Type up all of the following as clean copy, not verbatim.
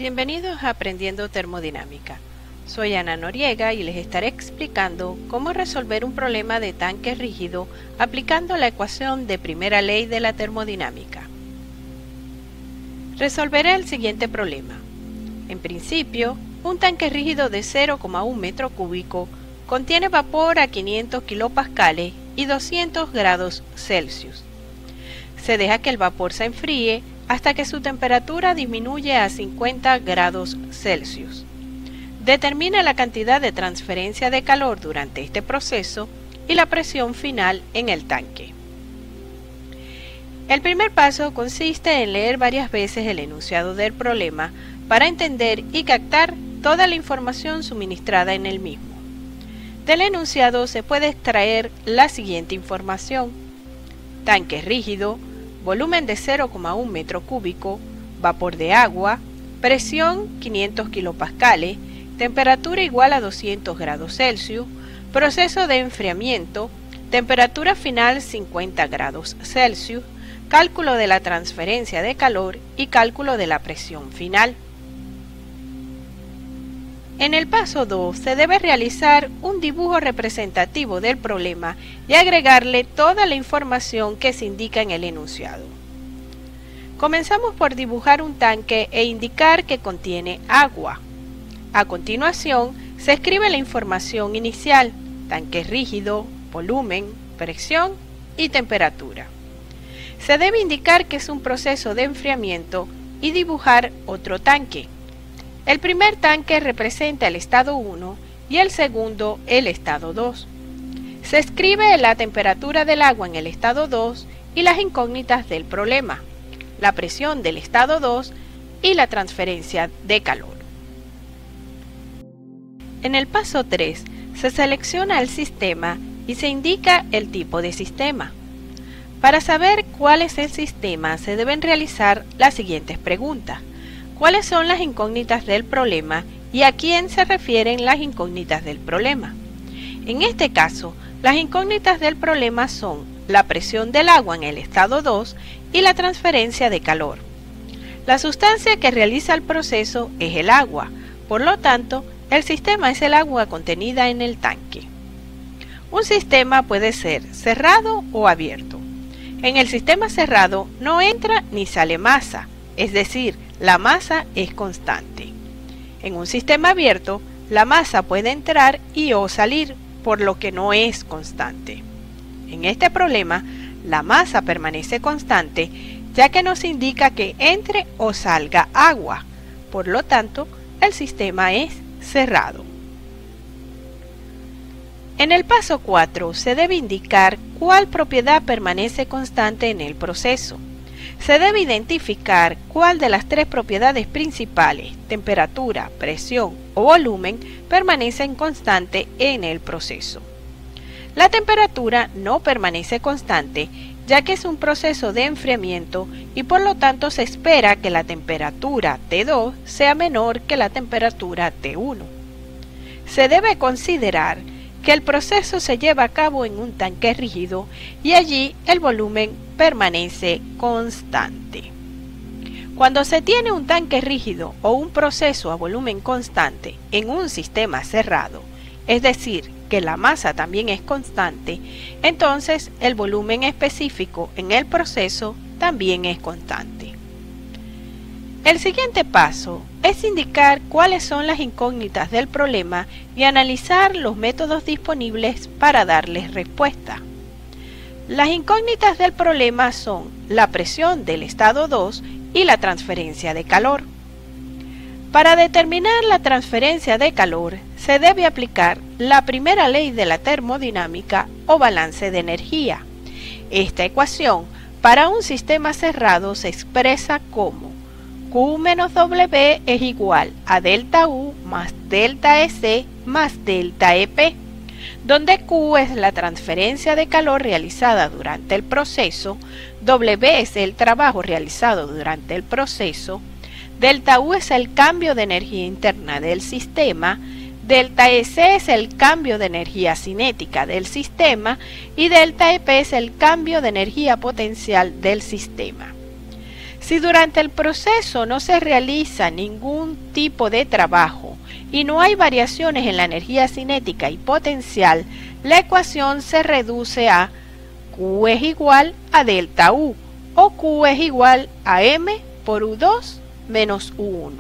Bienvenidos a Aprendiendo Termodinámica. Soy Ana Noriega y les estaré explicando cómo resolver un problema de tanque rígido aplicando la ecuación de primera ley de la termodinámica. Resolveré el siguiente problema. En principio, un tanque rígido de 0,1 metro cúbico contiene vapor a 500 kilopascales y 200 grados Celsius. Se deja que el vapor se enfríe hasta que su temperatura disminuye a 50 grados Celsius. Determina la cantidad de transferencia de calor durante este proceso y la presión final en el tanque. El primer paso consiste en leer varias veces el enunciado del problema para entender y captar toda la información suministrada en el mismo. Del enunciado se puede extraer la siguiente información: tanque rígido, volumen de 0,1 metro cúbico, vapor de agua, presión 500 kilopascales, temperatura igual a 200 grados Celsius, proceso de enfriamiento, temperatura final 50 grados Celsius, cálculo de la transferencia de calor y cálculo de la presión final. En el paso 2 se debe realizar un dibujo representativo del problema y agregarle toda la información que se indica en el enunciado. Comenzamos por dibujar un tanque e indicar que contiene agua. A continuación se escribe la información inicial: tanque rígido, volumen, presión y temperatura. Se debe indicar que es un proceso de enfriamiento y dibujar otro tanque. El primer tanque representa el estado 1 y el segundo el estado 2. Se escribe la temperatura del agua en el estado 2 y las incógnitas del problema, la presión del estado 2 y la transferencia de calor. En el paso 3 se selecciona el sistema y se indica el tipo de sistema. Para saber cuál es el sistema se deben realizar las siguientes preguntas: ¿cuáles son las incógnitas del problema y a quién se refieren las incógnitas del problema? En este caso, las incógnitas del problema son la presión del agua en el estado 2 y la transferencia de calor. La sustancia que realiza el proceso es el agua, por lo tanto, el sistema es el agua contenida en el tanque. Un sistema puede ser cerrado o abierto. En el sistema cerrado no entra ni sale masa, es decir, la masa es constante. En un sistema abierto, la masa puede entrar y o salir, por lo que no es constante. En este problema, la masa permanece constante, ya que nos indica que entre o salga agua. Por lo tanto, el sistema es cerrado. En el paso 4 se debe indicar cuál propiedad permanece constante en el proceso. Se debe identificar cuál de las tres propiedades principales, temperatura, presión o volumen, permanecen constante en el proceso. La temperatura no permanece constante, ya que es un proceso de enfriamiento y por lo tanto se espera que la temperatura T2 sea menor que la temperatura T1. Se debe considerar que el proceso se lleva a cabo en un tanque rígido y allí el volumen permanece constante. Cuando se tiene un tanque rígido o un proceso a volumen constante en un sistema cerrado, es decir, que la masa también es constante, entonces el volumen específico en el proceso también es constante. El siguiente paso es indicar cuáles son las incógnitas del problema y analizar los métodos disponibles para darles respuesta. Las incógnitas del problema son la presión del estado 2 y la transferencia de calor. Para determinar la transferencia de calor, se debe aplicar la primera ley de la termodinámica o balance de energía. Esta ecuación para un sistema cerrado se expresa como Q menos W es igual a delta U más delta EC más delta EP, donde Q es la transferencia de calor realizada durante el proceso, W es el trabajo realizado durante el proceso, delta U es el cambio de energía interna del sistema, delta EC es el cambio de energía cinética del sistema y delta EP es el cambio de energía potencial del sistema. Si durante el proceso no se realiza ningún tipo de trabajo y no hay variaciones en la energía cinética y potencial, la ecuación se reduce a Q es igual a delta U, o Q es igual a M por U2 menos U1.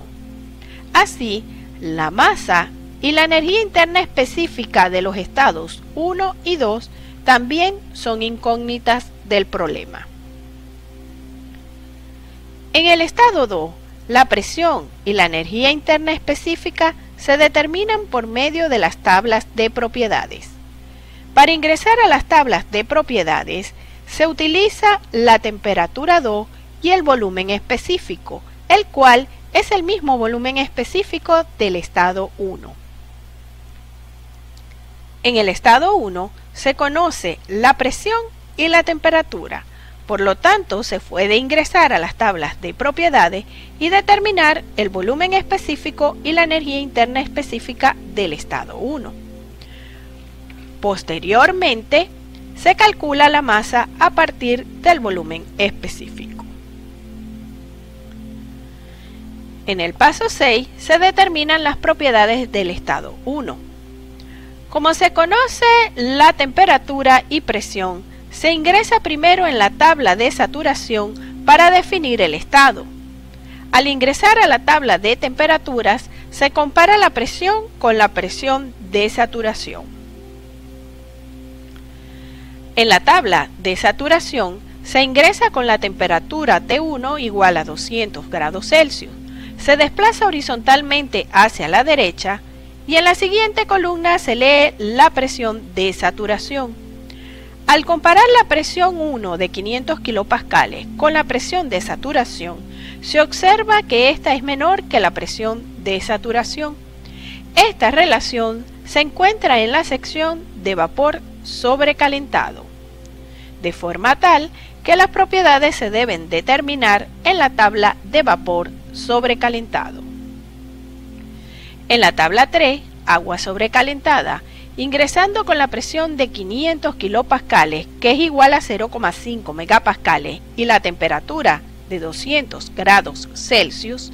Así, la masa y la energía interna específica de los estados 1 y 2 también son incógnitas del problema. En el estado 2, la presión y la energía interna específica se determinan por medio de las tablas de propiedades. Para ingresar a las tablas de propiedades, se utiliza la temperatura 2 y el volumen específico, el cual es el mismo volumen específico del estado 1. En el estado 1 se conoce la presión y la temperatura, por lo tanto se puede ingresar a las tablas de propiedades y determinar el volumen específico y la energía interna específica del estado 1. Posteriormente, se calcula la masa a partir del volumen específico. En el paso 6 se determinan las propiedades del estado 1. Como se conoce la temperatura y presión, se ingresa primero en la tabla de saturación para definir el estado. Al ingresar a la tabla de temperaturas, se compara la presión con la presión de saturación. En la tabla de saturación, se ingresa con la temperatura T1 igual a 200 grados Celsius. Se desplaza horizontalmente hacia la derecha y en la siguiente columna se lee la presión de saturación. Al comparar la presión 1 de 500 kilopascales con la presión de saturación, se observa que esta es menor que la presión de saturación. Esta relación se encuentra en la sección de vapor sobrecalentado, de forma tal que las propiedades se deben determinar en la tabla de vapor sobrecalentado. En la tabla 3, agua sobrecalentada, ingresando con la presión de 500 kilopascales, que es igual a 0,5 megapascales, y la temperatura de 200 grados Celsius,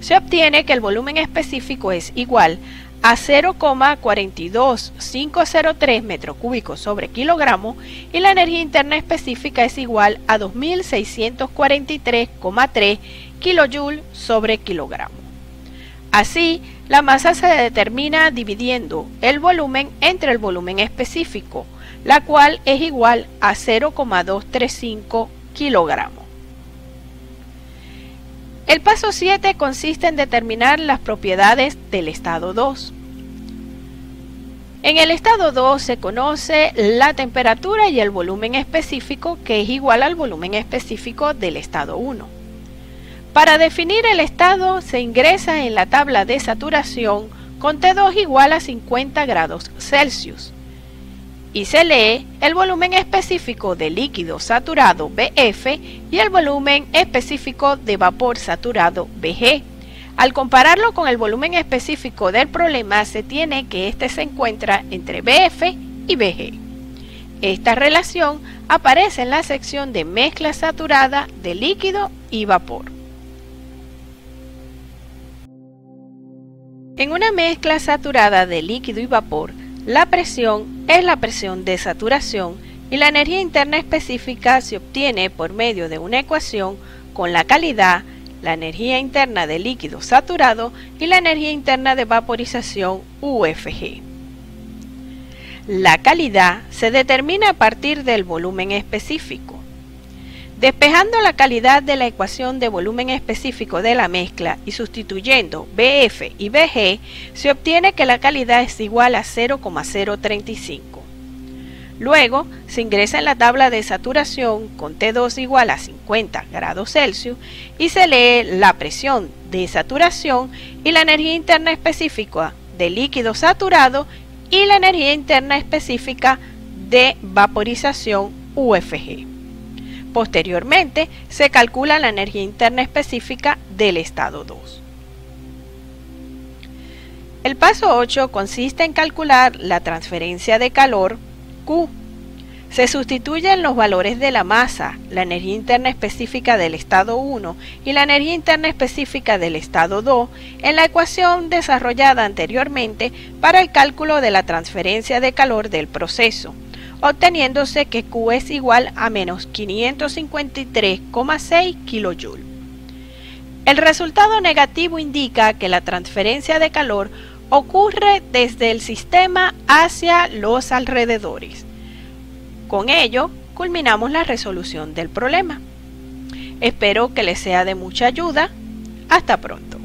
se obtiene que el volumen específico es igual a 0,42503 metros cúbicos sobre kilogramo y la energía interna específica es igual a 2643,3 kilojoules sobre kilogramo. Así, la masa se determina dividiendo el volumen entre el volumen específico, la cual es igual a 0,235 kilogramos. El paso 7 consiste en determinar las propiedades del estado 2. En el estado 2 se conoce la temperatura y el volumen específico, que es igual al volumen específico del estado 1. Para definir el estado se ingresa en la tabla de saturación con T2 igual a 50 grados Celsius y se lee el volumen específico de líquido saturado BF y el volumen específico de vapor saturado BG. Al compararlo con el volumen específico del problema, se tiene que este se encuentra entre BF y BG. Esta relación aparece en la sección de mezcla saturada de líquido y vapor. En una mezcla saturada de líquido y vapor, la presión es la presión de saturación y la energía interna específica se obtiene por medio de una ecuación con la calidad, la energía interna de líquido saturado y la energía interna de vaporización UFG. La calidad se determina a partir del volumen específico. Despejando la calidad de la ecuación de volumen específico de la mezcla y sustituyendo BF y BG, se obtiene que la calidad es igual a 0,035. Luego, se ingresa en la tabla de saturación con T2 igual a 50 grados Celsius y se lee la presión de saturación y la energía interna específica de líquido saturado y la energía interna específica de vaporización UFG. Posteriormente, se calcula la energía interna específica del estado 2. El paso 8 consiste en calcular la transferencia de calor Q. Se sustituyen los valores de la masa, la energía interna específica del estado 1 y la energía interna específica del estado 2 en la ecuación desarrollada anteriormente para el cálculo de la transferencia de calor del proceso, obteniéndose que Q es igual a menos 553,6 kJ. El resultado negativo indica que la transferencia de calor ocurre desde el sistema hacia los alrededores. Con ello, culminamos la resolución del problema. Espero que les sea de mucha ayuda. Hasta pronto.